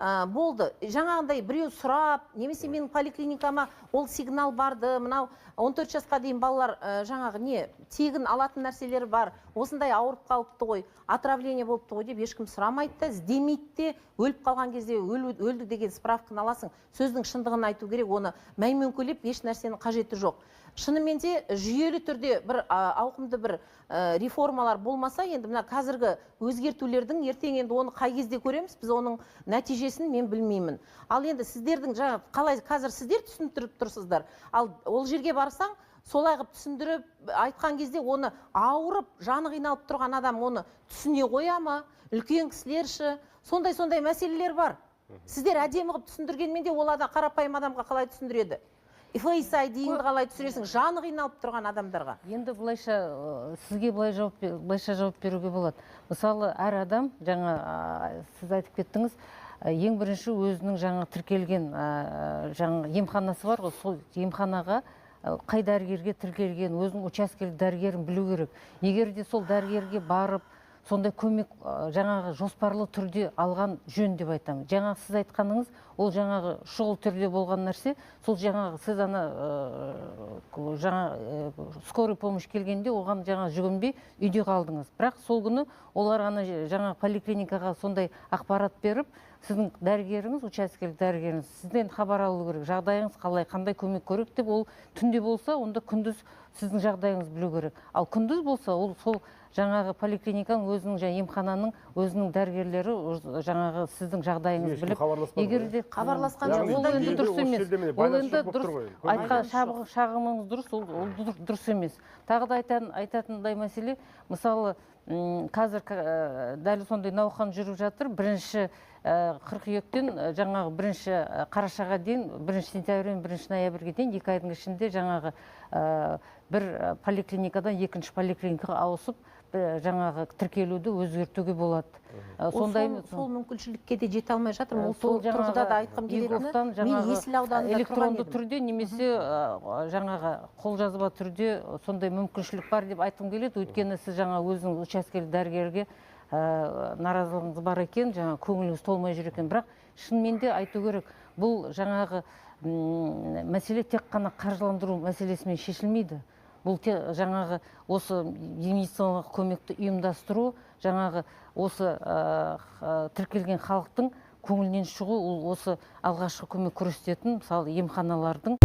болды. Жаңағындай біреу сұрап, немесе менің поликлиникама ол сигнал барды, мынау 14 жасқа дейін балалар жаңағы не, тегін алатын нәрселері бар, осындай ауырып қалыпты ғой, отравление болыпты ғой деп ешкім сұрамайды да, іздемейді де, өліп қалған кезде өлді деген справканы аласың. Сөздің шындығын айту керек, оны мәймөңкелеп еш нәрсенің қажеті жоқ. Шынымен де жүйелі түрде бір ауқымды бір реформалар болмаса, енді мына қазіргі өзгертулердің ертең енді оны қай кезде көреміз, біз оның нәтижесін мен білмеймін. Ал енді сіздердің жаңа қалай қазір сіздер түсіндіріп тұрсыздар, ал ол жерге барсаң, солай қылып түсіндіріп айтқан кезде оны ауырып, жаны қиналып тұрған адам оны түсіне қоя ма? Үлкен кісілерші, сондай мәселелер бар. Сіздер әдемі қылып түсіндіргенмен де ол адам қарапайым адамға қалай түсіндіреді? Фейсай дейінді қалай түсіресің, жаны қиналып тұрған адамдарға. Енді бұлайша сізге бұлайша жауап беруге болады. Мысалы, әр адам, жаңа сіз айтып кеттіңіз, ең бірінші өзінің жаңа тіркелген жаңа емханасы бар ғой, сол емханаға қай дәрігерге тіркелген, өзінің учаскелік дәрігерін білу керек. Егер де сол дәрігерге барып, сондай көмек жаңағы жоспарлы түрде алған жөн деп айтамын. Жаңағы сіз айтқаныңыз, ол жаңағы шұғыл түрде болған нәрсе, сол жаңағы сіз скорый помощь келгенде оған жаңа жүгінбей үйде қалдыңыз. Бірақ сол күні олар жаңа поликлиникаға сондай ақпарат беріп, сіздің дәрігеріңіз, учаскелік дәрігеріңіз сізден хабар алу керек, жағдайыңыз қалай, қандай көмек керек деп, ол түнде болса, онда күндіз сіздің жағдайыңыз білу керек. Ал күндіз болса, ол сол жаңағы поликлиниканың өзінің емхананың өзінің дәрігерлері жаңағы сіздің жағдайыңыз біліп, егер де хабарласқан жоқ, ол енді дұрыс емес. Ол енді дұрыс, айтқан шағымыңыз дұрыс, ол дұрыс емес. Тағы да айтатындай мәселе, мысалы, қазір дәл сондай науқан жүріп жатыр. Бірінші қыркүйектен жаңағы бірінші қарашаға дейін, бірінші сентябрьден бірінші ноябрьге дейін 2 айдың ішінде жаңағы бір поликлиникадан екінші поликлиникаға ауысып, жаңағы тіркелуді өзгертуге болады. Сол мүмкіншілікке де жете алмай жатыр. Сол тұрғыда да айтқым келетіні, мен Есіл ауданында электронды түрде немесе жаңағы қолжазба түрде сондай мүмкіншілік бар деп айтқым келеді. Өйткені сіз жаңа өзіңіз учаскелік дәрігерге наразылығыңыз бар екен, жаңа көңіліңіз толмай жүр екен. Бірақ шынымен де айту керек, бұл жаңағы мәселе тек қана қаржыландыру мәселесімен шешілмейді. Бұл жаңағы осы медициналық көмекті ұйымдастыру, жаңағы осы тіркелген халықтың көңілінен шығу, осы алғашқы көмек көрсететін, мысалы, емханалардың